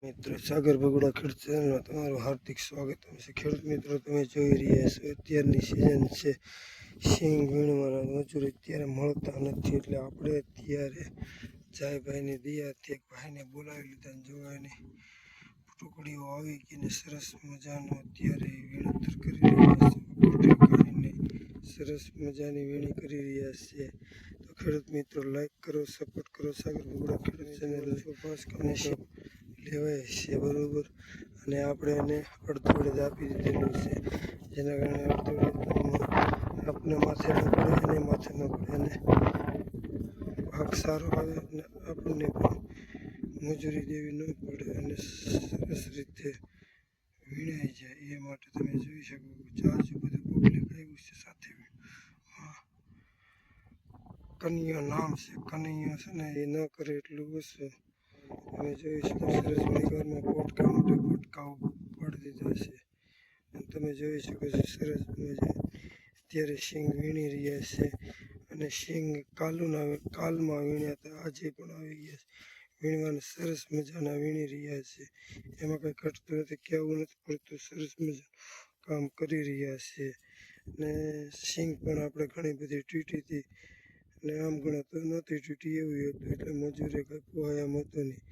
મિત્રો સાગર બગડા ખેડૂત ચેનલમાં તમારું હાર્દિક સ્વાગત છે. ખેડૂત મિત્રો, તમે જોઈ રહ્યા છો અત્યારની સિઝન છે સિંગ વીણવાના મજૂર અત્યારે મળતા નથી, એટલે આપણે અત્યારે જાયભાઈની દયાથી એક ભાઈને બોલાવી લીધા. જોવાની ટુકડીઓ આવી ગઈને સરસ મજાનું અત્યારે વીણતર કરી રહ્યા છે. સરસ મજાની વીણી કરી રહ્યા છે. તો ખેડૂત મિત્રો, લાઈક કરો, સપોર્ટ કરો. સાગર બગડા ખેડૂત ચેનલ લેવાય છે, બરોબર. અને આપણે એને અડધોડે આપી દીધેલું છે, જેના કારણે અડધોડે આપણે માથે ન પડે, એને માથે ન પડે, અને ભાગ સારો આવે અને આપણને પણ મજૂરી દેવી ન પડે અને સરસ રીતે વીણાઈ જાય. એ માટે તમે જોઈ શકો આજુ બધું પબ્લિક આવ્યું છે. સાથે કનૈયા નામ છે, કનૈયા છે ને એ ન કરે એટલું ઓછું. તમે જોઈ શકો સરસ ઘરમાં પોટકા માટે પોટકાઓ પાડી દીધા છે. અને તમે જોઈ શકો છો સરસ મજા અત્યારે સિંગ વીણી રહ્યા છે. અને સિંગ કાલમાં વીણ્યા હતા, આજે પણ આવી ગયા છે. વીણવાના સરસ મજાના વીણી રહ્યા છે. એમાં કંઈ ઘટતું નથી, કહેવું નથી પડતું. સરસ મજાનું કામ કરી રહ્યા છે. અને સિંગ પણ આપણે ઘણી બધી તૂટી હતી, અને આમ ગણાતો નહોતી તૂટી, એવું હતું. એટલે મજૂરે કંઈ પોહાય એમ હતું નહીં.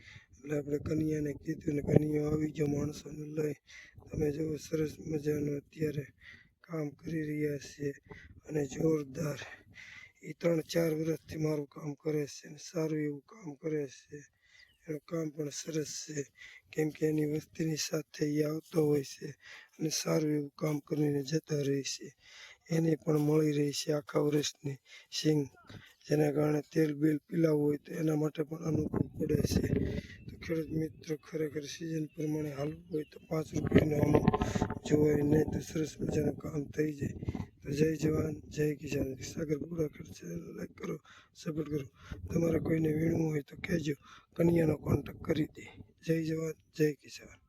એટલે આપણે કનૈયાને કીધું ને કનૈયો આવી ગયો માણસોને લઈ. તમે જુઓ સરસ મજાનું અત્યારે કામ કરી રહ્યા છે, અને જોરદાર. એ 3-4 વર્ષથી મારું કામ કરે છે, અને સારું એવું કામ કરે છે. એનું કામ પણ સરસ છે, કેમ કે એની વસ્તીની સાથે એ આવતો હોય છે અને સારું એવું કામ કરીને જતા રહે છે. એને પણ મળી રહી છે આખા વર્ષની સિંગ, જેના કારણે તેલ બિલ પીલાવવું હોય તો એના માટે પણ અનુકૂળ પડે છે. તો ખેડૂત મિત્રો, ખરેખર સિઝન પ્રમાણે હાલવું હોય તો 5 રૂપિયાનો અમુક જોવાય નહીં તો સરસ મજાનું કામ થઈ જાય. તો જય જવાન, જય કિસાન. સાગર બગડા ખેડૂત ચેનલ લાઈક કરો, સપોર્ટ કરો. તમારે કોઈને વીણવું હોય તો કહેજો, કનૈયાનો કોન્ટેક્ટ કરી દે. જય જવાન, જય કિસાન.